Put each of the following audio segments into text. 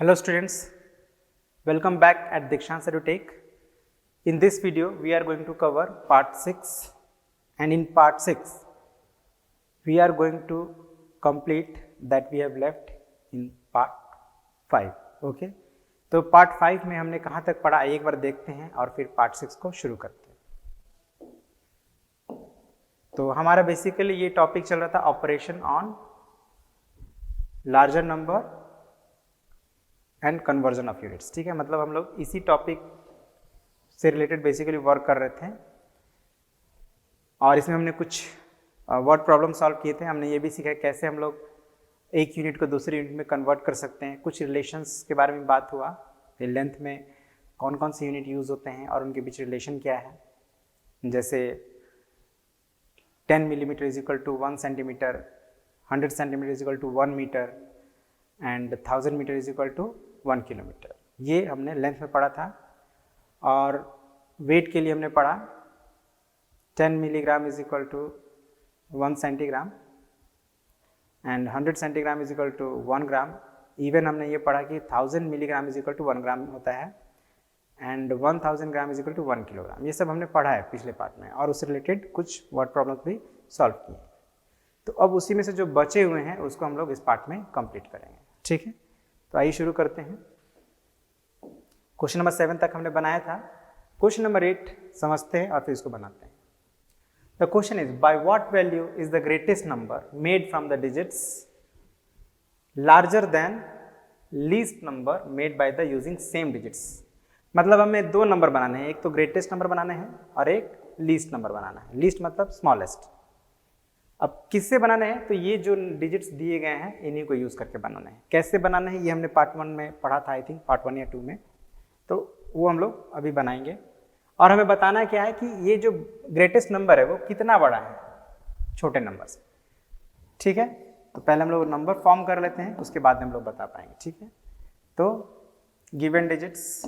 Hello students, welcome back at Dikshant EduTech. In this video we are going to cover part 6 and in part 6 we are going to complete that we have left in part 5. Okay, तो part 5 में हमने कहाँ तक पढ़ा एक बार देखते हैं और फिर part 6 को शुरू करते हैं। तो हमारा बेसिकली ये टॉपिक चल रहा था operation on larger number and conversion of units. ठीक है, मतलब हम लोग इसी टॉपिक से रिलेटेड बेसिकली वर्क कर रहे थे और इसमें हमने कुछ वर्ड प्रॉब्लम सॉल्व किए थे। हमने ये भी सीखा कैसे हम लोग एक यूनिट को दूसरे यूनिट में कन्वर्ट कर सकते हैं। कुछ रिलेशंस के बारे में बात हुआ, फिर लेंथ में कौन कौन से यूनिट यूज़ होते हैं और उनके बीच रिलेशन क्या है। जैसे 10 millimetre is equal to 1 centimetre, 100 centimetre is equal to 1 metre and 1000 metre is equal to 1 kilometre. ये हमने लेंथ में पढ़ा था। और वेट के लिए हमने पढ़ा 10 milligram is equal to 1 centigram and 100 centigram is equal to 1 gram. Even हमने ये पढ़ा कि 1000 milligram is equal to 1 gram होता है and 1000 gram is equal to 1 kilogram. ये सब हमने पढ़ा है पिछले पार्ट में और उससे रिलेटेड कुछ वर्ड प्रॉब्लम्स भी सॉल्व किए। तो अब उसी में से जो बचे हुए हैं उसको हम लोग इस पार्ट में कंप्लीट करेंगे। ठीक है, तो आइए शुरू करते हैं। क्वेश्चन नंबर 7 तक हमने बनाया था। क्वेश्चन नंबर 8 समझते हैं और फिर इसको बनाते हैं। The question is by what value is the greatest number made from the digits larger than least number made by the using same digits. मतलब हमें दो नंबर बनाने हैं, एक तो ग्रेटेस्ट नंबर बनाने हैं और एक लीस्ट नंबर बनाना है। लीस्ट मतलब स्मॉलेस्ट। अब किससे बनाने हैं, तो ये जो डिजिट्स दिए गए हैं इन्हीं को यूज करके बनाना है। कैसे बनाना है ये हमने पार्ट 1 में पढ़ा था, आई थिंक पार्ट 1 या 2 में, तो वो हम लोग अभी बनाएंगे। और हमें बताना क्या है कि ये जो ग्रेटेस्ट नंबर है वो कितना बड़ा है छोटे नंबर से। ठीक है, तो पहले हम लोग नंबर फॉर्म कर लेते हैं, उसके बाद हम लोग बता पाएंगे। ठीक है, तो गिवन डिजिट्स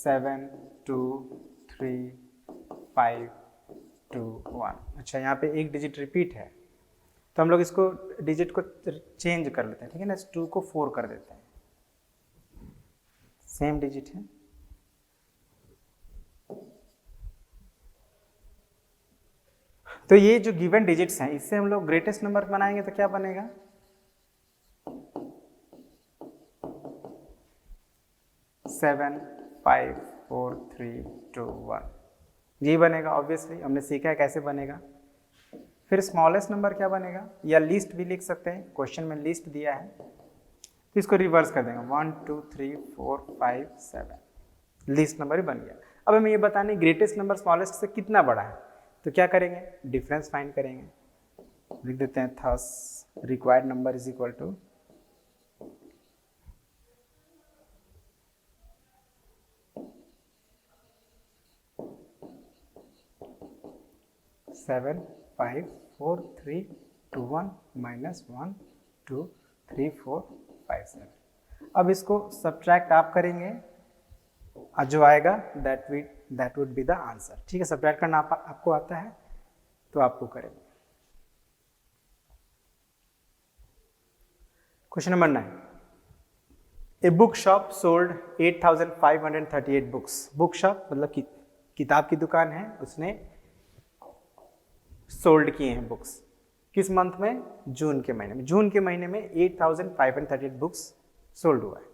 7 2 3 5 2 1। अच्छा, यहाँ पे एक डिजिट रिपीट है तो हम लोग इसको डिजिट को चेंज कर लेते हैं। ठीक है ना, 2 को 4 कर देते हैं। सेम डिजिट है। तो ये जो गिवन डिजिट्स हैं इससे हम लोग ग्रेटेस्ट नंबर बनाएंगे तो क्या बनेगा, सेवन 5 4 3 2 1 ये बनेगा। ऑब्वियसली हमने सीखा है कैसे बनेगा। फिर स्मॉलेस्ट नंबर क्या बनेगा, या लिस्ट भी लिख सकते हैं, क्वेश्चन में लिस्ट दिया है तो इसको रिवर्स कर देंगे 1 2 3 4 5 7 लिस्ट नंबर ही बन गया। अब हमें ये बताने ग्रेटेस्ट नंबर स्मॉलेस्ट से कितना बड़ा है, तो क्या करेंगे, डिफरेंस फाइंड करेंगे। लिख देते हैं thus required number is equal to 7 5 4 3 2 1 minus 1 2 3 4 5 7। अब इसको सब्ट्रैक्ट आप करेंगे और जो आएगा that would be the answer. ठीक है, सब्ट्रैक्ट करना आपको आता है तो आपको करेंगे। Question number 9, a book shop sold 8538 books. Book shop मतलब किताब की दुकान है, उसने सोल्ड किए हैं बुक्स। किस मंथ में, जून के महीने में। जून के महीने में 8538 बुक्स सोल्ड हुआ है।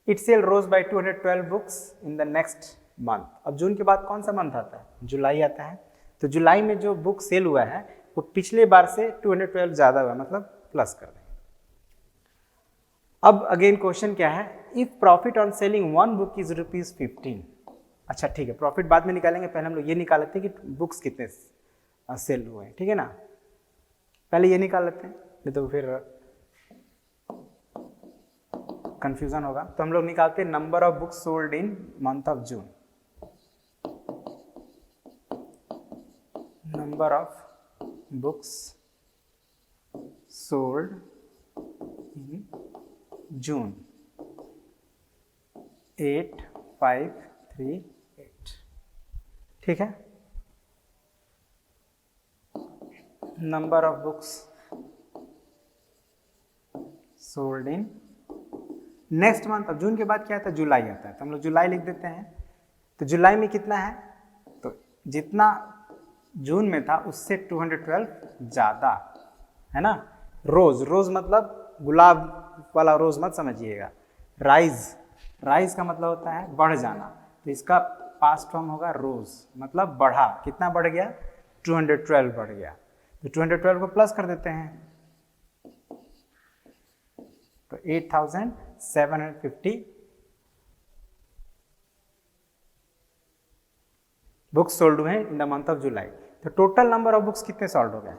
It sale rose by 212 books in the next month. अब जून के बाद कौन सा मंथ आता है, जुलाई आता है। तो जुलाई में जो बुक सेल हुआ है वो पिछले बार से 212 ज़्यादा हुआ, मतलब प्लस कर दें। अब अगेन क्वेश्चन क्या है, if profit on selling one book is ₹15। अच्छा ठीक है, प्रॉफिट बाद में निकालेंगे, पहले हम लोग ये निकाल लेते हैं कि बुक्स कितने सेल हुए हैं। ठीक है ना, पहले ये निकाल लेते हैं, नहीं तो फिर कंफ्यूजन होगा। तो हम लोग निकालते हैं number of books sold in month of June. Number of books sold in June 8538। ठीक है, number of books sold in next month. अब जून के बाद क्या आता है, जुलाई आता है, तो हम लोग जुलाई लिख देते हैं। तो जुलाई में कितना है, तो जितना जून में था उससे 212 ज़्यादा है ना। रोज, रोज मतलब गुलाब वाला रोज मत समझिएगा, राइज, राइज का मतलब होता है बढ़ जाना, तो इसका पास्ट फॉर्म होगा रोज, मतलब बढ़ा। कितना बढ़ गया, 212 बढ़ गया। तो 212 को प्लस कर देते हैं, तो 8750 बुक्स सोल्ड हुए हैं in the month of July. तो टोटल नंबर ऑफ बुक्स कितने सोल्ड हो गए,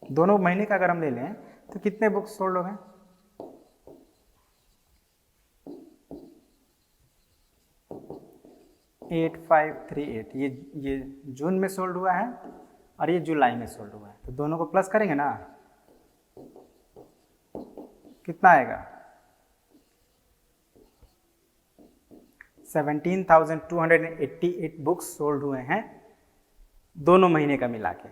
दोनों महीने का अगर हम ले लें तो कितने बुक्स सोल्ड हो गए, 8538। ये जून में सोल्ड हुआ है और ये जुलाई में सोल्ड हुआ है, तो दोनों को प्लस करेंगे ना, कितना आएगा, 17,288 बुक्स सोल्ड हुए हैं दोनों महीने का मिला के।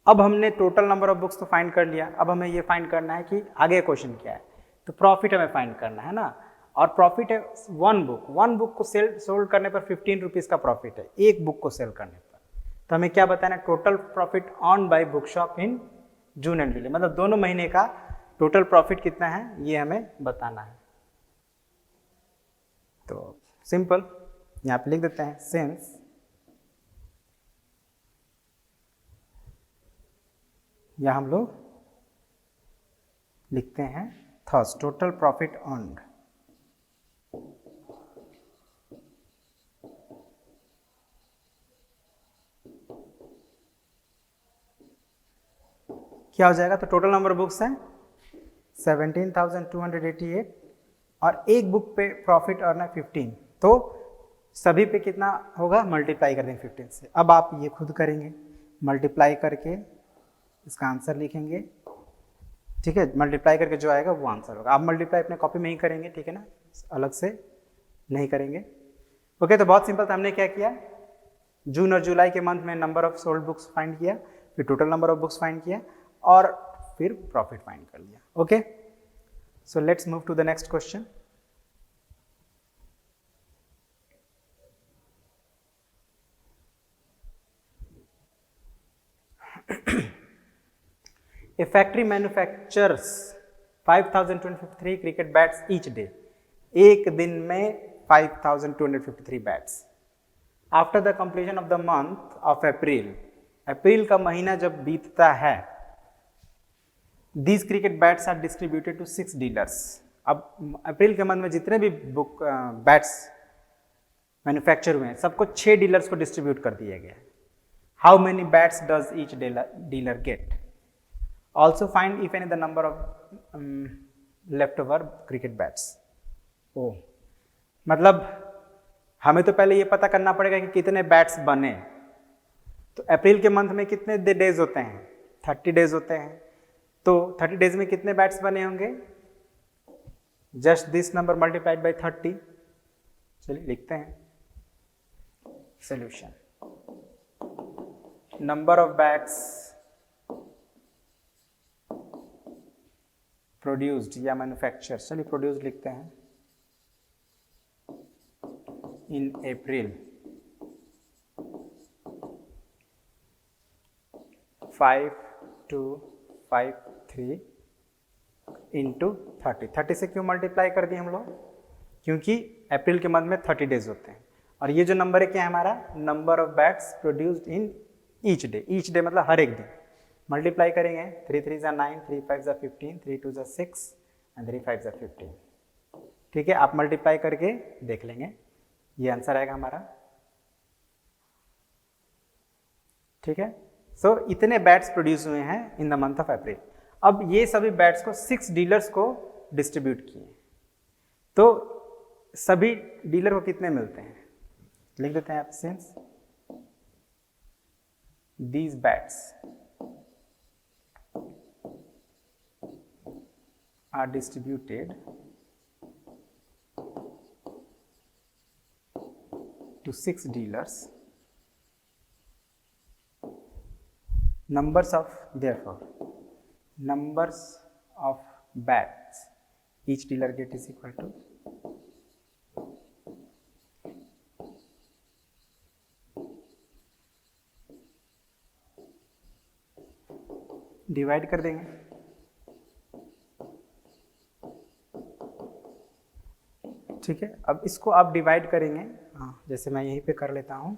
अब हमने टोटल नंबर ऑफ बुक्स तो फाइंड कर लिया, अब हमें ये फाइंड करना है कि आगे क्वेश्चन क्या है, तो प्रॉफिट हमें फाइंड करना है ना। और प्रॉफिट है वन बुक को सेल सोल्ड करने पर 15 रुपीज़ का प्रॉफिट है, एक बुक को सेल करने पर। तो हमें क्या बताना है, total profit on by book shop in June and July, मतलब दोनों महीने का टोटल प्रॉफिट कितना है ये हमें बताना है। तो सिंपल यहाँ पे लिख देते हैं, सिंस या हम लोग लिखते हैं थॉस टोटल प्रॉफिट अर्न्ड। क्या हो जाएगा, तो टोटल नंबर बुक्स हैं 17,288 और एक बुक पे प्रॉफिट अर्न है 15, तो सभी पे कितना होगा, मल्टीप्लाई कर देंगे 15 से। अब आप ये खुद करेंगे, मल्टीप्लाई करके इसका आंसर लिखेंगे, ठीक है, मल्टीप्लाई करके जो आएगा वो आंसर होगा। आप मल्टीप्लाई अपने कॉपी में ही करेंगे, ठीक है ना, अलग से नहीं करेंगे। ओके, तो बहुत सिंपल था, हमने क्या किया, जून और जुलाई के मंथ में number of sold books find किया, फिर total number of books find किया और फिर प्रॉफिट फाइंड कर लिया। Okay, so let's move to the next question. A factory manufactures 5,253 cricket bats each day. एक दिन में 5,253 bats. After the completion of the month of April, अप्रैल का महीना जब बीतता है, these cricket bats are distributed to 6 dealers. अब अप्रैल के मंथ में जितने भी बुक बैट्स मैन्युफैक्चर हुए हैं सबको 6 डीलर्स को डिस्ट्रीब्यूट कर दिया गया है। How many bats does each dealer get, also find if any the number of left over cricket bats. ओ मतलब हमें तो पहले ये पता करना पड़ेगा कि कितने बैट्स बने। तो अप्रैल के मंथ में कितने डेज होते हैं, 30 डेज होते हैं, तो 30 डेज में कितने बैट्स बने होंगे, just this number multiplied by 30। चलिए लिखते हैं solution, number of bats produced या मैन्युफैक्चर, चलिए प्रोड्यूस्ड लिखते हैं, इन अप्रैल 5253 इंटू 30 से क्यों मल्टीप्लाई कर दिए हम लोग, क्योंकि अप्रैल के मंथ में 30 डेज होते हैं। और ये जो नंबर है क्या है हमारा, number of bats produced in each day, each day मतलब हर एक दिन। मल्टीप्लाई करेंगे 3 3 ज़ा 9, 3 5 ज़ा 15, 3 2 ज़ा 6 एंड 3 5 ज़ा 15। ठीक है, आप मल्टीप्लाई करके देख लेंगे, ये आंसर आएगा हमारा। ठीक है, सो इतने बैट्स प्रोड्यूस हुए हैं इन द मंथ ऑफ अप्रैल। अब ये सभी बैट्स को 6 डीलर्स को डिस्ट्रीब्यूट किए, तो सभी डीलर को कितने मिलते हैं, लिख देते हैं आप, since these bats are distributed to 6 dealers, numbers of therefore numbers of bags each dealer get is equal to divide कर देंगे। ठीक है, अब इसको आप डिवाइड करेंगे, हाँ जैसे मैं यहीं पे कर लेता हूँ।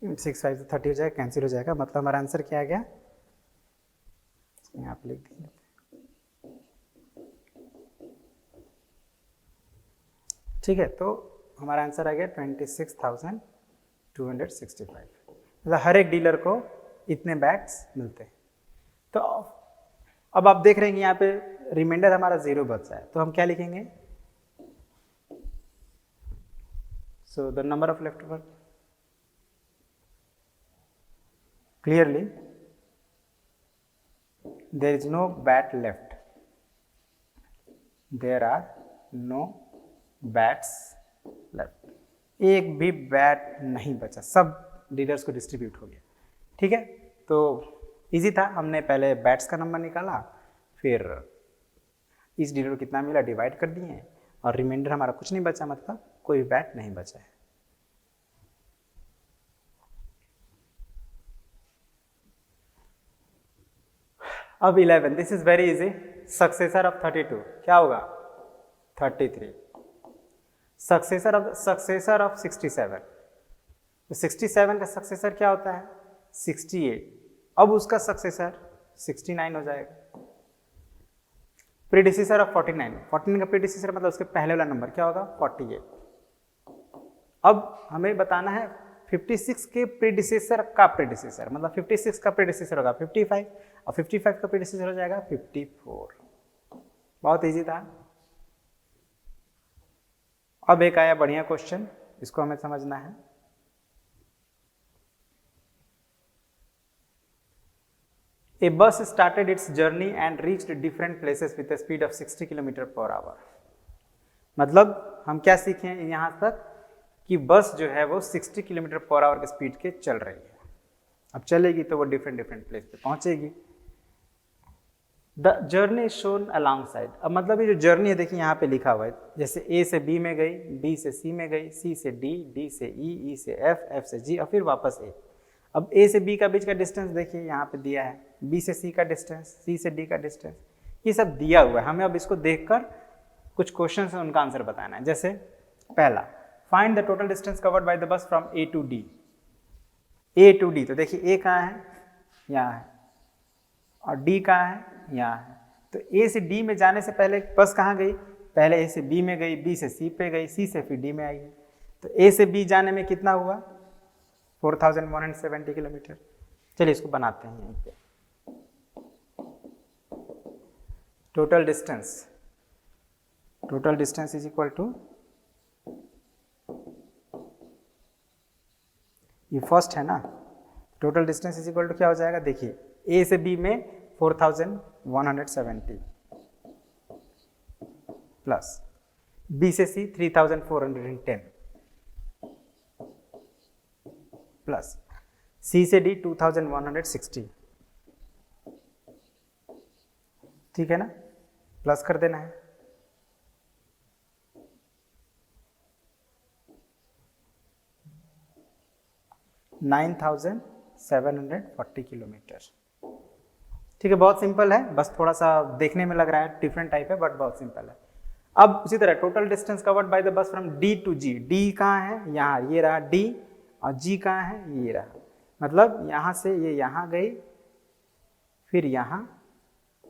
सिक्स 5 से 30 हो जाएगा, कैंसिल हो जाएगा, मतलब हमारा आंसर क्या आ गया, यहाँ पे लिख देंगे। ठीक है, तो हमारा आंसर आ गया 26,265। मतलब हर एक डीलर को इतने बैग्स मिलते हैं। तो अब आप देख रहे हैं कि यहाँ पे रिमाइंडर हमारा 0 बचा है, तो हम क्या लिखेंगे, so the number of left over, clearly there is no bat left, there are no bats left, एक भी बैट नहीं बचा, सब डीलर्स को डिस्ट्रीब्यूट हो गया। ठीक है, तो इजी था, हमने पहले बैट्स का नंबर निकाला, फिर इस डीलर को कितना मिला डिवाइड कर दिए, और रिमाइंडर हमारा कुछ नहीं बचा, मतलब कोई बैट नहीं बचा है। अब 11, this is very easy, successor of 32 क्या होगा, 33, सक्सेसर ऑफ 67, तो 67 का सक्सेसर क्या होता है, 68, अब उसका सक्सेसर 69 हो जाएगा। प्रीडिसेसर ऑफ 49 का प्रीडिसेसर मतलब उसके पहले वाला नंबर क्या होगा, 48। अब हमें बताना है 56 के प्रीडिसेसर का प्रीडिसेसर, मतलब 56 का प्रीडिसेसर होगा 55, और 55 का प्रीडिसेसर हो जाएगा 54। बहुत इजी था। अब एक आया बढ़िया क्वेश्चन, इसको हमें समझना है। A bus started its journey and reached different places with a speed of 60 km/h। मतलब हम क्या सीखे हैं यहाँ तक कि बस जो है वो 60 km/h के स्पीड के चल रही है। अब चलेगी तो वो डिफरेंट प्लेस पे पहुंचेगी। The journey shown along side, अब मतलब ये जो जर्नी है देखिए यहाँ पे लिखा हुआ है, जैसे ए से बी में गई, बी से सी में गई, सी से डी, डी से ई, ई से एफ, एफ से जी, और फिर वापस ए। अब ए से बी का बीच का डिस्टेंस देखिए यहाँ पे दिया है, बी से सी का डिस्टेंस, सी से डी का डिस्टेंस, ये सब दिया हुआ है। हमें अब इसको देखकर कुछ क्वेश्चन है उनका आंसर बताना है। जैसे पहला, find the total distance covered by the bus from A to D. A to D, तो देखिए ए कहाँ है, यहाँ है, और डी कहाँ है, यहाँ है। तो ए से डी में जाने से पहले बस कहाँ गई, पहले ए से बी में गई, बी से सी पे गई, सी से फिर डी में आई है। तो ए से बी जाने में कितना हुआ, 4170 किलोमीटर। चलिए इसको बनाते हैं यहीं पे। Total distance is equal to, ये फर्स्ट है ना, total distance is equal to क्या हो जाएगा, देखिए ए से बी में 4170 प्लस बी से सी 3410 प्लस सी से डी 2160, ठीक है ना, प्लस कर देना है। $9,740 किलोमीटर। ठीक है, बहुत सिंपल है, बस थोड़ा सा देखने में लग रहा है डिफरेंट टाइप है, बट बहुत सिंपल है। अब उसी तरह total distance covered by the bus from D to G, D कहाँ है, यहाँ, ये रहा डी, और जी कहाँ है, ये रहा। मतलब यहाँ से ये यहाँ गई, फिर यहाँ,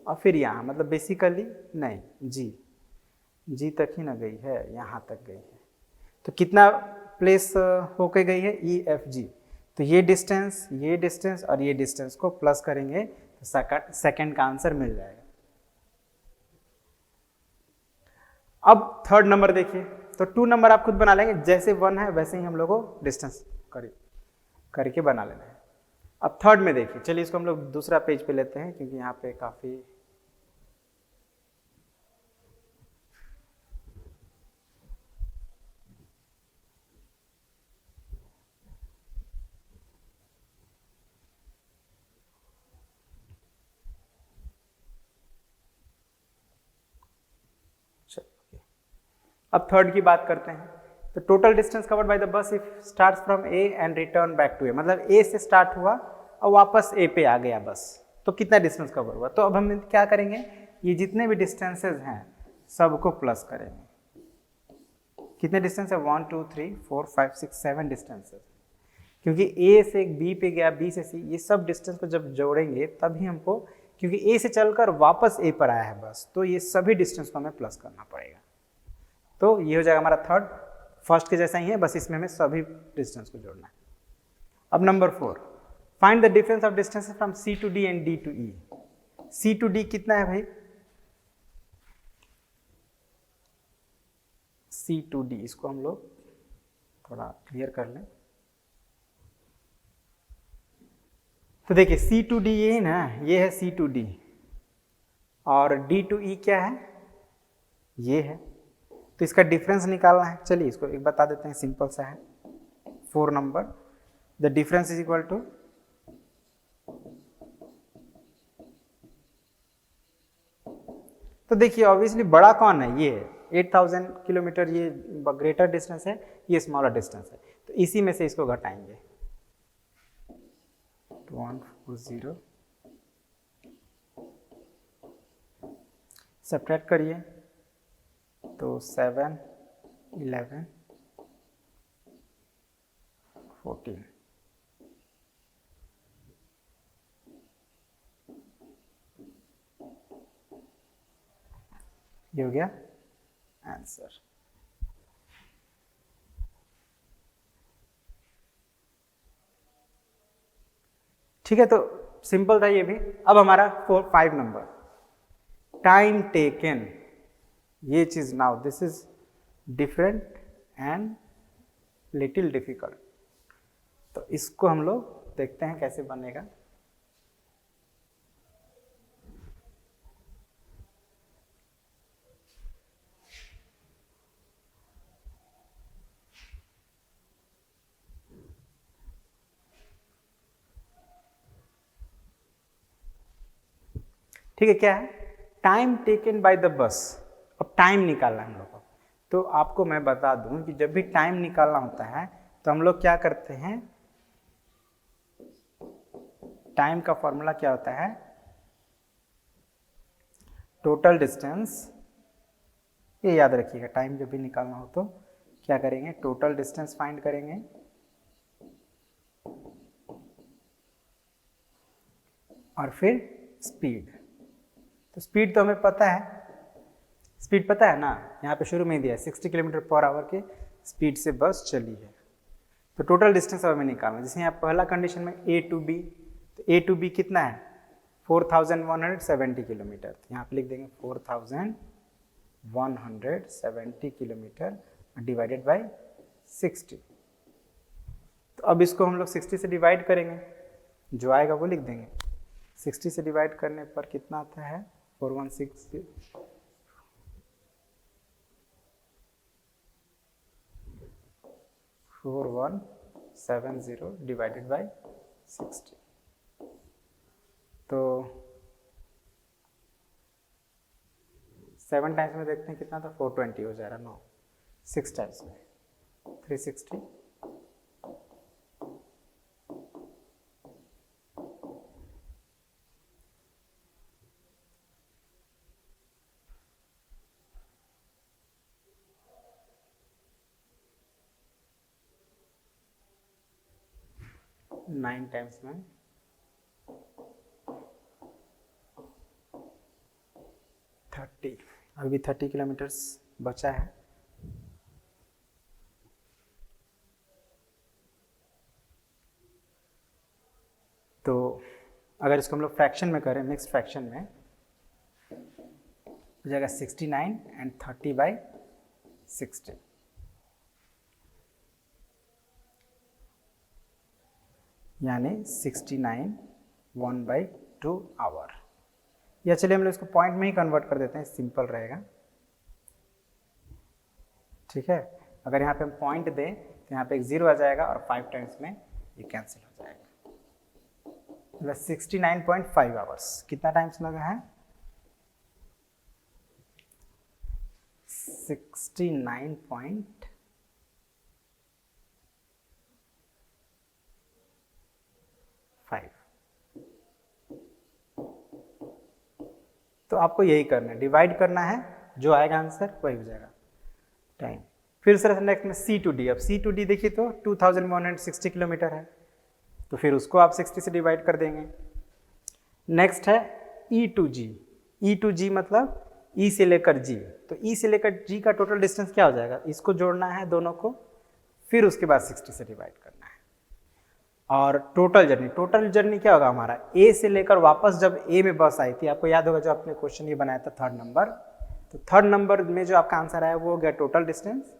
और फिर यहाँ, मतलब बेसिकली नहीं, जी तक ही ना गई है, यहाँ तक गई है। तो कितना प्लेस होके गई है, ई एफ जी। तो ये डिस्टेंस और ये डिस्टेंस को प्लस करेंगे तो सेकंड का आंसर मिल जाएगा। अब थर्ड नंबर देखिए, तो 2 नंबर आप खुद बना लेंगे, जैसे 1 है वैसे ही हम लोग को डिस्टेंस करके बना लेना है। अब थर्ड में देखिए, चलिए इसको हम लोग दूसरा पेज पे लेते हैं क्योंकि यहाँ पे काफ़ी अब थर्ड की बात करते हैं। तो total distance covered by the bus if starts from A and return back to A, मतलब ए से स्टार्ट हुआ और वापस ए पे आ गया बस, तो कितना डिस्टेंस कवर हुआ। तो अब हम क्या करेंगे, ये जितने भी डिस्टेंसेज हैं सबको प्लस करेंगे। कितने डिस्टेंस है, 1 2 3 4 5 6 7 डिस्टेंसेज, क्योंकि ए से बी पे गया, बी से सी, ये सब डिस्टेंस को जब जोड़ेंगे तभी हमको, क्योंकि ए से चलकर वापस ए पर आया है बस, तो ये सभी डिस्टेंस को हमें प्लस करना पड़ेगा। तो ये हो जाएगा हमारा थर्ड, फर्स्ट के जैसा ही है, बस इसमें हमें सभी डिस्टेंस को जोड़ना है। अब number 4, find the difference of distance from C to D and D to E. C to D कितना है भाई, सी टू डी, इसको हम लोग थोड़ा क्लियर कर लें। तो देखिए सी टू डी ये है ना, ये है सी टू डी, और डी टू ई क्या है, ये है। तो इसका डिफरेंस निकालना है, चलिए इसको एक बता देते हैं, सिंपल सा है। 4 number, the difference is equal to, तो देखिए ऑब्वियसली बड़ा कौन है, ये है 8000 किलोमीटर, ये ग्रेटर डिस्टेंस है, ये स्मॉलर डिस्टेंस है, तो इसी में से इसको घटाएंगे। 140 सब्ट्रैक्ट करिए, तो 7 11 14, ये हो गया आंसर। ठीक है, तो सिंपल था ये भी। अब हमारा 5 नंबर, टाइम टेकन, ये चीज now this is different and little difficult, तो इसको हम लोग देखते हैं कैसे बनेगा। ठीक है, क्या है, टाइम टेकन बाय द बस। अब टाइम निकालना है हम लोग को, तो आपको मैं बता दूं कि जब भी टाइम निकालना होता है तो हम लोग क्या करते हैं, टाइम का फॉर्मूला क्या होता है, टोटल डिस्टेंस, ये याद रखिएगा। टाइम जब भी निकालना हो तो क्या करेंगे, टोटल डिस्टेंस फाइंड करेंगे, और फिर स्पीड। तो स्पीड तो हमें पता है, स्पीड पता है ना, यहाँ पे शुरू में ही दिया है 60 किलोमीटर पर आवर के स्पीड से बस चली है। तो टोटल डिस्टेंस हमें निकालना है। जैसे यहाँ पहला कंडीशन में ए टू बी, तो ए टू बी कितना है, 4170 किलोमीटर, तो यहाँ पे लिख देंगे 4170 किलोमीटर डिवाइडेड बाय 60। तो अब इसको हम लोग 60 से डिवाइड करेंगे, जो आएगा वो लिख देंगे। 60 से डिवाइड करने पर कितना आता है, 4170 डिवाइडेड बाय 60, तो 7 टाइम्स में देखते हैं कितना था, 420 हो जा रहा, 9 6 टाइम्स में 360, नाइन टाइम्स में 30, अभी 30 किलोमीटर्स बचा है। तो अगर इसको हम लोग फ्रैक्शन में करें, मिक्स फ्रैक्शन में हो जाएगा 69 एंड 30/60, 60 यानी 69 1/2 आवर। या चलिए हम लोग इसको पॉइंट में ही कन्वर्ट कर देते हैं, सिंपल रहेगा। ठीक है, अगर यहाँ पे हम पॉइंट दें तो यहाँ पे एक 0 आ जाएगा और 5 टाइम्स में ये कैंसिल हो जाएगा, मतलब 69.5 आवर्स। कितना टाइम्स लगा है? 69.5। तो आपको यही करना है, डिवाइड करना है, जो आएगा आंसर वही हो जाएगा टाइम। फिर सर नेक्स्ट में C/D। अब C/D देखिए तो 2160 किलोमीटर है, तो फिर उसको आप 60 से डिवाइड कर देंगे। नेक्स्ट है E/G। E/G मतलब E से लेकर G, तो E से लेकर G का टोटल डिस्टेंस क्या हो जाएगा? इसको जोड़ना है दोनों को, फिर उसके बाद 60 से डिवाइड करना है। और टोटल जर्नी क्या होगा हमारा? A से लेकर वापस जब A में बस आई थी, आपको याद होगा जो आपने क्वेश्चन ये बनाया था 3rd नंबर, तो 3rd नंबर में जो आपका आंसर आया वो हो गया टोटल डिस्टेंस,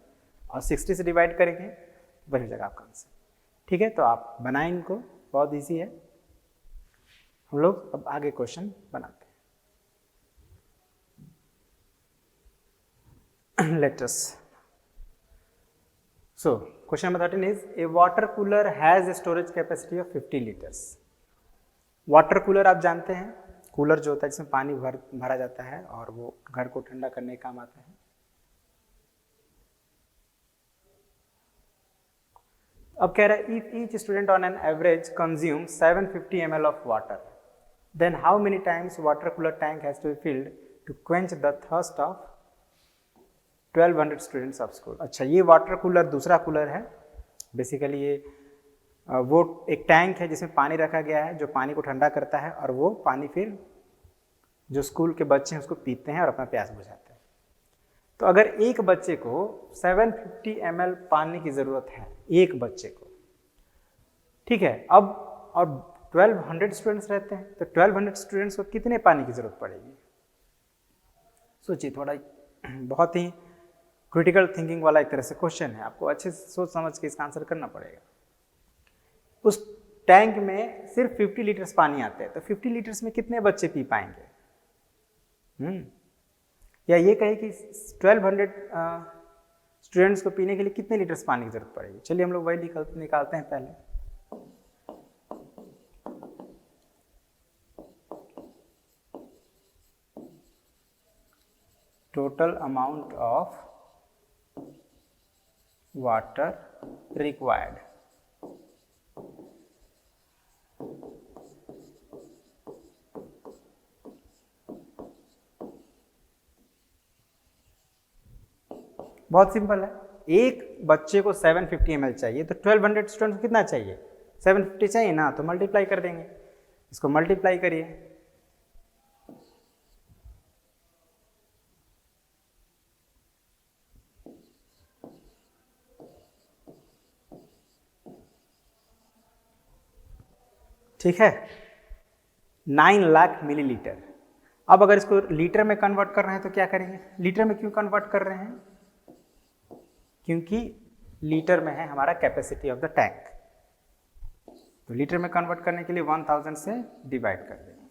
और 60 से डिवाइड करेंगे वही हो जाएगा आपका आंसर। ठीक है, तो आप बनाएं इनको, बहुत ईजी है। हम लोग अब आगे क्वेश्चन बनाते हैं। Let us. So, question number 13 is a water cooler has a storage capacity of 50 liters. Water cooler आप जानते हैं, कूलर जो होता है जिसमें पानी भरा जाता है और वो घर को ठंडा करने का काम आता है। अब कह रहा है if each student on an average consumes 750 ml of water, then how many times water cooler tank has to be filled to quench the thirst of 1200 students of school. अच्छा, ये वाटर कूलर दूसरा cooler है। Basically ये वो एक tank है जिसमें पानी रखा गया है जो पानी को ठंडा करता है, और वो पानी फिर जो स्कूल के बच्चे हैं उसको पीते हैं और अपना प्यास बुझाते हैं। तो अगर एक बच्चे को 750 ml पानी की ज़रूरत है, एक बच्चे को, ठीक है, अब और 1200 स्टूडेंट्स रहते हैं, तो 1200 स्टूडेंट्स को कितने पानी की ज़रूरत पड़ेगी? सोचिए, थोड़ा बहुत ही क्रिटिकल थिंकिंग वाला एक तरह से क्वेश्चन है, आपको अच्छे से सोच समझ के इसका आंसर करना पड़ेगा। उस टैंक में सिर्फ 50 लीटर्स पानी आते हैं, तो 50 लीटर्स में कितने बच्चे पी पाएंगे? या ये कहे कि 1200 स्टूडेंट्स को पीने के लिए कितने लीटर्स पानी की जरूरत पड़ेगी? चलिए हम लोग वही निकालते हैं पहले। Total amount of water required, बहुत सिंपल है। एक बच्चे को 750 ml चाहिए, तो 1200 स्टूडेंट्स को कितना चाहिए? 750 चाहिए ना, तो मल्टीप्लाई कर देंगे। इसको मल्टीप्लाई करिए, ठीक है, 9 लाख मिलीलीटर। अब अगर इसको लीटर में कन्वर्ट कर रहे हैं तो क्या करेंगे? लीटर में क्यों कन्वर्ट कर रहे हैं? क्योंकि लीटर में है हमारा कैपेसिटी ऑफ द टैंक, तो लीटर में कन्वर्ट करने के लिए 1000 से डिवाइड कर देंगे,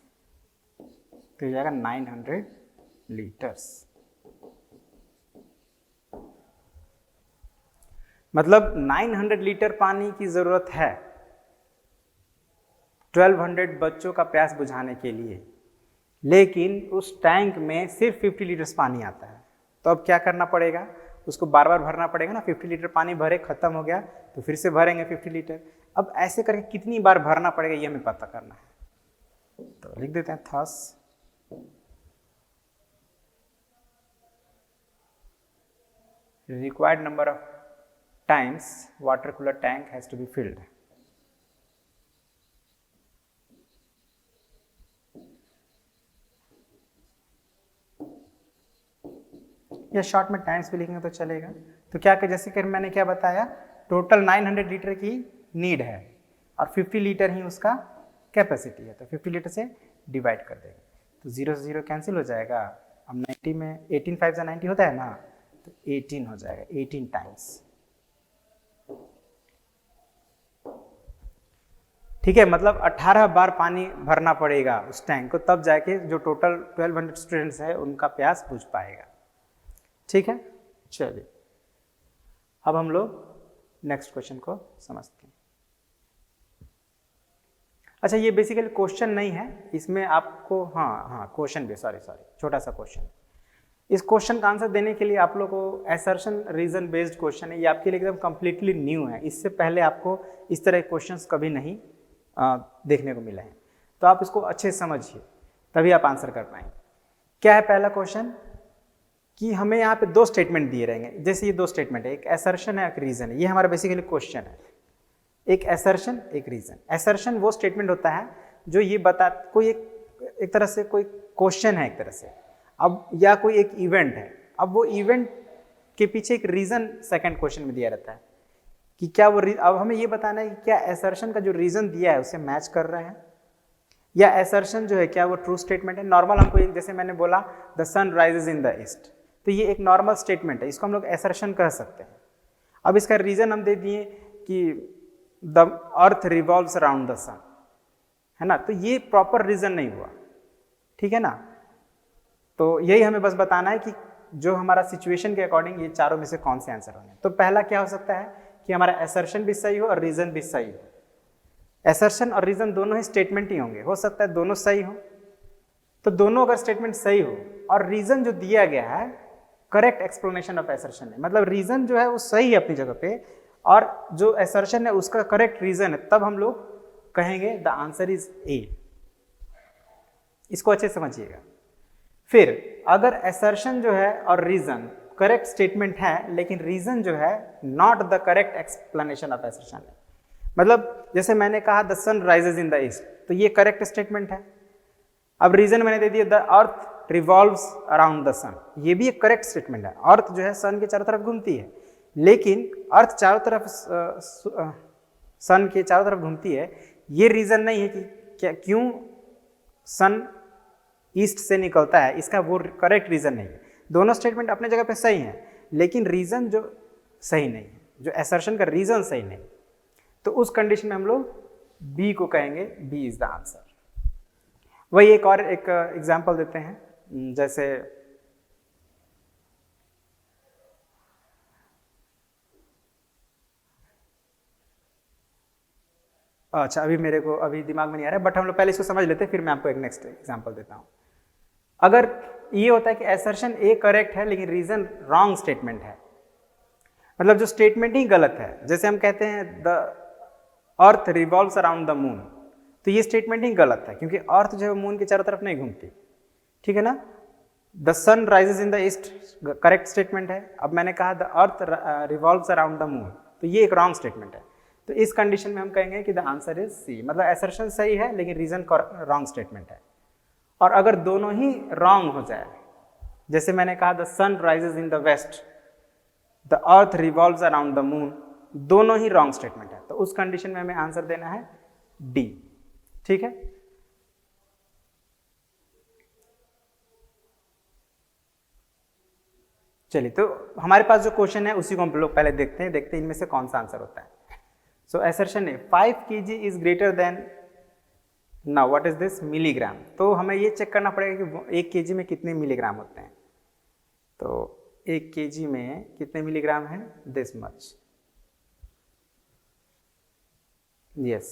तो हो जाएगा 900 लीटर्स। मतलब 900 लीटर पानी की जरूरत है 1200 बच्चों का प्यास बुझाने के लिए, लेकिन उस टैंक में सिर्फ 50 लीटर्स पानी आता है। तो अब क्या करना पड़ेगा? उसको बार बार भरना पड़ेगा ना। 50 लीटर पानी भरे, खत्म हो गया तो फिर से भरेंगे 50 लीटर। अब ऐसे करके कितनी बार भरना पड़ेगा ये हमें पता करना है, तो लिख देते हैं thus required number of times water cooler tank has to be filled. या शॉर्ट में टाइम्स भी लिखेंगे तो चलेगा। तो क्या कर, जैसे कि मैंने क्या बताया, टोटल 900 लीटर की नीड है और 50 लीटर ही उसका कैपेसिटी है, तो 50 लीटर से डिवाइड कर देंगे, तो 0 से 0 कैंसिल हो जाएगा। अब 90 में 18 5 90 होता है ना, तो 18 हो जाएगा, 18 टाइम्स। ठीक है, मतलब 18 बार पानी भरना पड़ेगा उस टैंक को, तब जाके जो टोटल 1200 स्टूडेंट्स है उनका प्यास बुझ पाएगा। ठीक है, चलिए अब हम लोग नेक्स्ट क्वेश्चन को समझते हैं। अच्छा, ये बेसिकली क्वेश्चन नहीं है, इसमें आपको हाँ क्वेश्चन भी, सॉरी छोटा सा क्वेश्चन। इस क्वेश्चन का आंसर देने के लिए आप लोग को असर्शन रीजन बेस्ड क्वेश्चन है, ये आपके लिए एकदम कम्प्लीटली न्यू है। इससे पहले आपको इस तरह के क्वेश्चंस कभी नहीं देखने को मिले हैं, तो आप इसको अच्छे से समझिए तभी आप आंसर कर पाएंगे। क्या है पहला क्वेश्चन कि हमें यहाँ पे दो स्टेटमेंट दिए रहेंगे, जैसे ये दो स्टेटमेंट है, एक असर्शन है एक रीजन है, ये हमारा बेसिकली क्वेश्चन है। एक असर्शन एक रीजन। असर्शन वो स्टेटमेंट होता है जो ये बता, कोई एक तरह से कोई क्वेश्चन है एक तरह से, अब या कोई एक इवेंट है, अब वो इवेंट के पीछे एक रीजन सेकंड क्वेश्चन में दिया रहता है कि क्या वो, अब हमें ये बताना है कि क्या असर्शन का जो रीजन दिया है उसे मैच कर रहा है, या असर्शन जो है क्या वो ट्रू स्टेटमेंट है। नॉर्मल हमको एक, जैसे मैंने बोला the sun rises in the east, तो ये एक नॉर्मल स्टेटमेंट है, इसको हम लोग असर्शन कह सकते हैं। अब इसका रीजन हम दे दिए कि the earth revolves around the sun, है ना, तो ये प्रॉपर रीजन नहीं हुआ। ठीक है ना, तो यही हमें बस बताना है कि जो हमारा सिचुएशन के अकॉर्डिंग ये चारों में से कौन से आंसर होंगे। तो पहला क्या हो सकता है कि हमारा असर्शन भी सही हो और रीजन भी सही हो। असर्शन और रीजन दोनों ही स्टेटमेंट ही होंगे, हो सकता है दोनों सही हो, तो दोनों अगर स्टेटमेंट सही हो और रीजन जो दिया गया है करेक्ट एक्सप्लेनेशन ऑफ असर्शन है, मतलब रीजन जो है वो सही है अपनी जगह पे और जो असर्शन है उसका करेक्ट रीजन है, तब हम लोग कहेंगे द आंसर इज ए। इसको अच्छे समझिएगा। फिर अगर असर्शन जो है और रीजन करेक्ट स्टेटमेंट है लेकिन रीजन जो है not the correct explanation of assertion है, मतलब जैसे मैंने कहा the sun rises in the east, तो ये करेक्ट स्टेटमेंट है। अब रीजन मैंने दे दिया the earth revolves around the sun, ये भी एक करेक्ट स्टेटमेंट है। अर्थ जो है सन के चारों तरफ घूमती है, लेकिन अर्थ चारों तरफ सन के चारों तरफ घूमती है, ये रीजन नहीं है कि क्या क्यों सन ईस्ट से निकलता है, इसका वो करेक्ट रीजन नहीं है। दोनों स्टेटमेंट अपने जगह पे सही हैं, लेकिन रीजन जो सही नहीं है, जो असर्शन का रीजन सही नहीं, तो उस कंडीशन में हम लोग बी को कहेंगे बी इज द आंसर। वही एक और एक एग्जांपल देते हैं, जैसे अच्छा अभी मेरे को अभी दिमाग में नहीं आ रहा है, बट हम लोग पहले इसको समझ लेते हैं, फिर मैं आपको एक नेक्स्ट एग्जांपल देता हूं। अगर ये होता है कि असर्शन ए करेक्ट है लेकिन रीजन रॉन्ग स्टेटमेंट है, मतलब जो स्टेटमेंट ही गलत है, जैसे हम कहते हैं the earth revolves around the moon, तो ये स्टेटमेंट ही गलत है क्योंकि अर्थ जो है मून के चारों तरफ नहीं घूमती। ठीक है ना, the sun rises in the east correct statement है। अब मैंने कहा the earth revolves around the moon, तो ये एक रॉन्ग स्टेटमेंट है। तो इस कंडीशन में हम कहेंगे कि द आंसर इज सी, मतलब असर्शन सही है लेकिन रीजन रॉन्ग स्टेटमेंट है। और अगर दोनों ही रॉन्ग हो जाए, जैसे मैंने कहा the sun rises in the west, the earth revolves around the moon, दोनों ही रॉन्ग स्टेटमेंट है, तो उस कंडीशन में हमें आंसर देना है डी। ठीक है, चलिए तो हमारे पास जो क्वेश्चन है उसी को हम लोग पहले देखते हैं इनमें से कौन सा आंसर होता है। सो असर्शन है 5 kg is greater than, now what is this, milligram. तो हमें ये चेक करना पड़ेगा कि 1 kg में कितने मिलीग्राम होते हैं। तो 1 kg में कितने मिलीग्राम है, this much, yes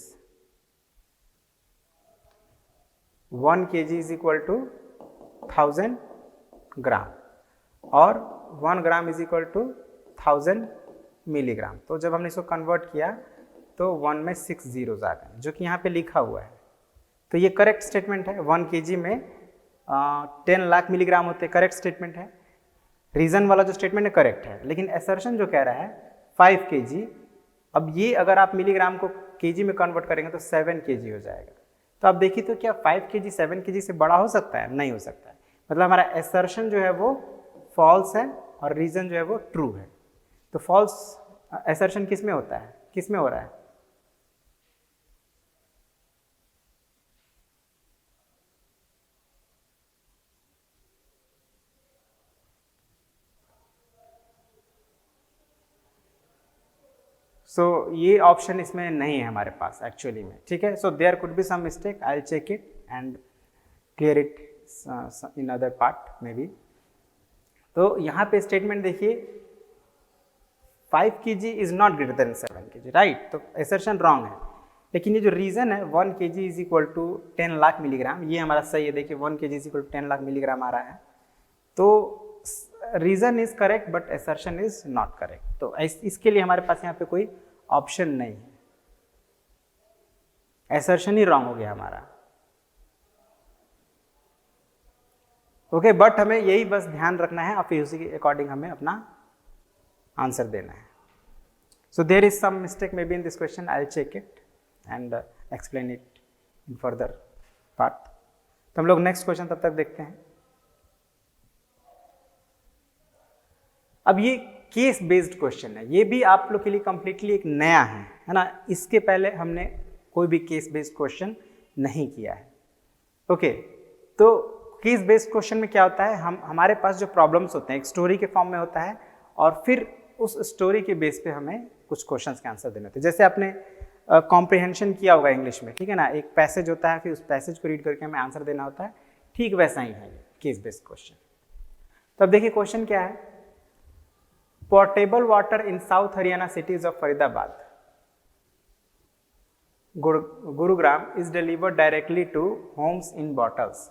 1 kg is equal to 1000 gram और 1 gram is equal to 1000 milligram. तो जब हमने इसको कन्वर्ट किया तो 1 में 6 जीरोज आ गए, जो कि यहाँ पे लिखा हुआ है। तो ये करेक्ट स्टेटमेंट है, 1 kg में 10 लाख मिलीग्राम होते हैं, करेक्ट स्टेटमेंट है। रीजन वाला जो स्टेटमेंट है करेक्ट है, लेकिन असर्शन जो कह रहा है 5 kg, अब ये अगर आप मिलीग्राम को kg में कन्वर्ट करेंगे तो 7 kg हो जाएगा। तो आप देखिए तो क्या 5 kg 7 kg से बड़ा हो सकता है, नहीं हो सकता है, मतलब हमारा असर्शन जो है वो फॉल्स है और रीजन जो है वो ट्रू है। तो फॉल्स असर्शन किस में होता है, किस में हो रहा है, सो ये ऑप्शन इसमें नहीं है हमारे पास एक्चुअली में, ठीक है। So there could be some mistake, I will check it and clear it in other part maybe. तो यहाँ पे स्टेटमेंट देखिए 5 kg is not greater than 7 kg, right. तो एसर्शन रॉन्ग है, लेकिन ये जो रीजन है 1 kg is equal to 10 lakh milligram, ये हमारा सही है। देखिए 1 kg is equal to 10 lakh milligram आ रहा है, तो reason is correct but assertion is not correct. तो इसके लिए हमारे पास यहाँ पे कोई ऑप्शन नहीं है, एसर्शन ही रॉन्ग हो गया हमारा। ओके, बट हमें यही बस ध्यान रखना है और फिर उसी के अकॉर्डिंग हमें अपना आंसर देना है। So there is some mistake maybe in this question, I will check it and explain it in further part. तो हम लोग नेक्स्ट क्वेश्चन तब तक देखते हैं। अब ये केस बेस्ड क्वेश्चन है, ये भी आप लोग के लिए कंप्लीटली एक नया है ना। इसके पहले हमने कोई भी केस बेस्ड क्वेश्चन नहीं किया है। ओके, तो केस बेस्ड क्वेश्चन में क्या होता है, हमारे पास जो प्रॉब्लम्स होते हैं एक स्टोरी के फॉर्म में होता है और फिर उस स्टोरी के बेस पे हमें कुछ क्वेश्चंस के आंसर देने होते हैं। जैसे आपने कॉम्प्रिहेंशन किया होगा इंग्लिश में, ठीक है ना, एक पैसेज होता है, फिर उस पैसेज को रीड करके हमें आंसर देना होता है, ठीक वैसा ही है ये केस बेस्ड क्वेश्चन। तो अब देखिए क्वेश्चन क्या है, portable water in south Haryana cities of Faridabad, Gurugram is delivered directly to homes in bottles.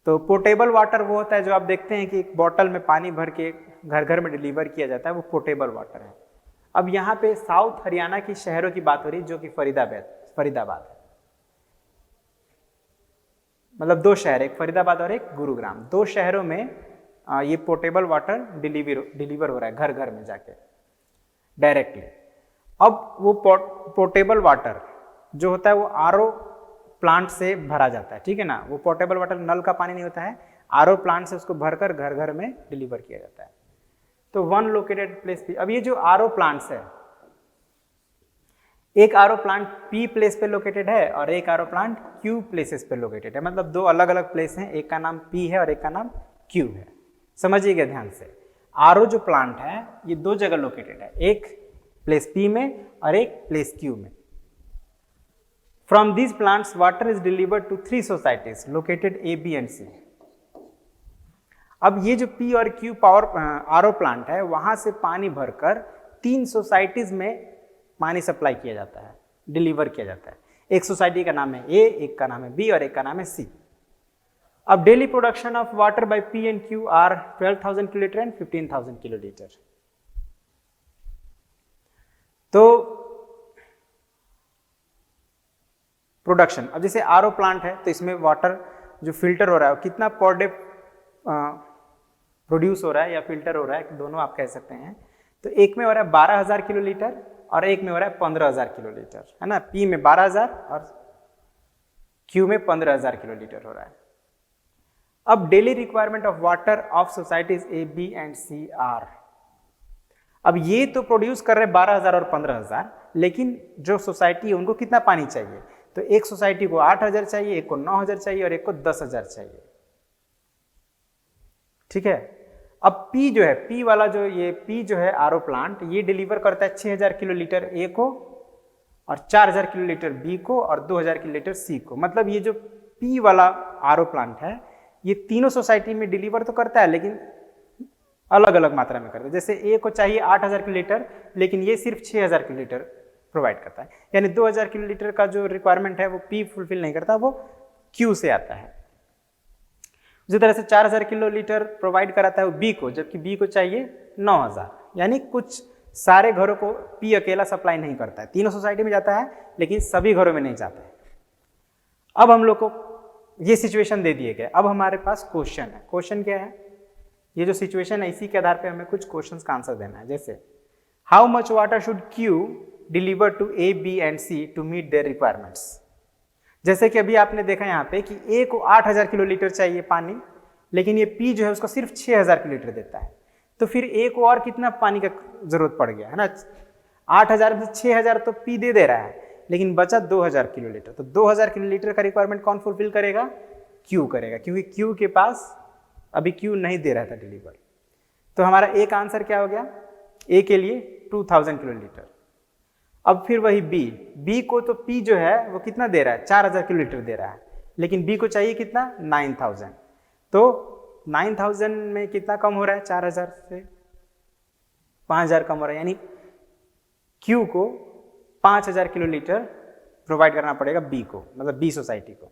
तो पोर्टेबल वाटर वो होता है जो आप देखते हैं कि एक बॉटल में पानी भर के घर घर में डिलीवर किया जाता है, वो पोर्टेबल वाटर है। अब यहाँ पे साउथ हरियाणा की शहरों की बात हो रही है जो कि फरीदाबाद है, मतलब दो शहर, एक फरीदाबाद और एक गुरुग्राम, दो शहरों में ये पोर्टेबल वाटर डिलीवर हो रहा है घर घर में जाके डायरेक्टली। अब वो पोर्टेबल वाटर जो होता है वो आरओ प्लांट से भरा जाता है, ठीक है ना। वो पोर्टेबल वाटर नल का पानी नहीं होता है, आरओ प्लांट से उसको भरकर घर घर में डिलीवर किया जाता है। तो वन लोकेटेड प्लेस पी। अब ये जो आरओ प्लांट्स है, एक आरओ प्लांट पी प्लेस पे लोकेटेड है और एक आरओ प्लांट क्यू प्लेसेस पे लोकेटेड है, मतलब दो अलग अलग प्लेस हैं, एक का नाम पी है और एक का नाम क्यू है। समझिएगा ध्यान से, आरओ जो प्लांट है ये दो जगह लोकेटेड है, एक प्लेस पी में और एक प्लेस क्यू में। From these plants, water is delivered to 3 societies located A, B and C. अब ये जो P और Q पावर आरओ प्लांट है, वहां से पानी भरकर 3 सोसाइटीज में पानी सप्लाई किया जाता है, डिलीवर किया जाता है। एक सोसाइटी का नाम है A, एक का नाम है B और एक का नाम है C। अब daily production of water by P and Q are 12,000 kilolitre and 15,000 kilolitre. तो प्रोडक्शन, अब जैसे आरओ प्लांट है तो इसमें वाटर जो फिल्टर हो रहा है कितना पर डे प्रोड्यूस हो रहा है या फिल्टर हो रहा है, दोनों आप कह सकते हैं। तो एक में हो रहा है 12,000 किलोलीटर और एक में हो रहा है 15,000 किलोलीटर, है ना। पी में 12,000 और क्यू में 15,000 किलोलीटर हो रहा है। अब daily requirement of water of societies A, B and C are. अब ये तो प्रोड्यूस कर रहे हैं 12,000 और 15,000, लेकिन जो सोसाइटी है उनको कितना पानी चाहिए, तो एक सोसाइटी को 8,000 चाहिए, एक को 9,000 चाहिए और एक को 10,000 चाहिए, ठीक है। अब P जो है, P वाला जो ये P जो है आरओ प्लांट, ये डिलीवर करता है 6,000 किलोलीटर A को और 4,000 किलोलीटर B को और 2,000 किलोलीटर C को। मतलब ये जो P वाला आरओ प्लांट है ये तीनों सोसाइटी में डिलीवर तो करता है लेकिन अलग अलग मात्रा में करता है। जैसे A को चाहिए 8,000 किलोलीटर लेकिन ये सिर्फ 6,000 किलोलीटर प्रोवाइड करता है, यानी 2,000 किलोलीटर का जो रिक्वायरमेंट है वो P फुलफिल नहीं करता, वो Q से आता है। उसी तरह से 4,000 किलोलीटर प्रोवाइड कराता है वो B को, जबकि B को चाहिए 9,000, यानी कुछ सारे घरों को P अकेला सप्लाई नहीं करता है, तीनों सोसाइटी में जाता है लेकिन सभी घरों में नहीं जाता है। अब हम लोग को ये सिचुएशन दे दिए गए, अब हमारे पास क्वेश्चन है। क्वेश्चन क्या है, ये जो सिचुएशन है इसी के आधार पे हमें कुछ क्वेश्चंस का आंसर देना है। जैसे how much water should Q deliver to A, B and C to meet their requirements. जैसे कि अभी आपने देखा यहाँ पे कि A को 8,000 किलोलीटर चाहिए पानी, लेकिन ये P जो है उसको सिर्फ 6,000 किलोलीटर देता है, तो फिर A को और कितना पानी का जरूरत पड़ गया, है ना। 8,000 में 6,000 तो P दे रहा है लेकिन बचा 2,000 किलोलीटर, तो 2,000 किलोलीटर का रिक्वायरमेंट कौन फुलफिल करेगा, Q करेगा, क्योंकि Q के पास अभी Q नहीं दे रहा था डिलीवर। तो हमारा एक आंसर क्या हो गया, ए के लिए 2000 किलोलीटर। अब फिर वही बी को तो पी जो है वो कितना दे रहा है, 4000 किलोलीटर दे रहा है, लेकिन बी को चाहिए कितना, 9000। तो 9000 में कितना कम हो रहा है, 4000 से 5000 कम हो रहा है, यानी क्यू को 5000 किलोलीटर प्रोवाइड करना पड़ेगा बी को, मतलब बी सोसाइटी को।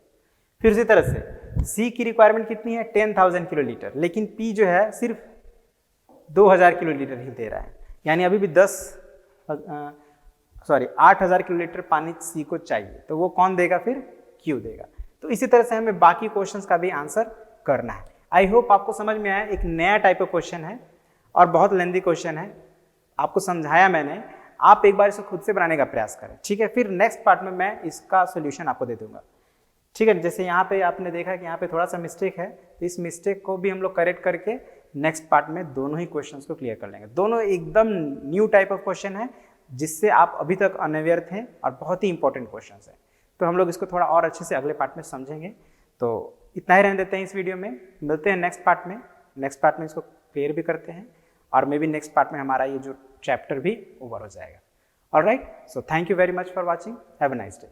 फिर उसी तरह से सी की रिक्वायरमेंट कितनी है, 10000 किलोलीटर, लेकिन पी जो है सिर्फ 2000 किलोलीटर ही दे रहा है, यानी अभी भी 8000 किलोलीटर पानी सी को चाहिए। तो वो कौन देगा, फिर क्यू देगा। तो इसी तरह से हमें बाकी क्वेश्चंस का भी आंसर करना है। आई होप आपको समझ में आया, एक नया टाइप ऑफ क्वेश्चन है और बहुत लेंथी क्वेश्चन है, आपको समझाया मैंने, आप एक बार इसे खुद से बनाने का प्रयास करें, ठीक है। फिर नेक्स्ट पार्ट में मैं इसका सोल्यूशन आपको दे दूंगा, ठीक है। जैसे यहाँ पे आपने देखा कि यहाँ पे थोड़ा सा मिस्टेक है, तो इस मिस्टेक को भी हम लोग करेक्ट करके नेक्स्ट पार्ट में दोनों ही क्वेश्चंस को क्लियर कर लेंगे। दोनों एकदम न्यू टाइप ऑफ क्वेश्चन है जिससे आप अभी तक अनअवेयर थे और बहुत ही इंपॉर्टेंट क्वेश्चंस है। तो हम लोग इसको थोड़ा और अच्छे से अगले पार्ट में समझेंगे। तो इतना ही रहने देते हैं इस वीडियो में, मिलते हैं नेक्स्ट पार्ट में। नेक्स्ट पार्ट में इसको क्लियर भी करते हैं और मे बी नेक्स्ट पार्ट में हमारा ये जो चैप्टर भी ओवर हो जाएगा। Alright, so thank you very much for watching, have a nice day.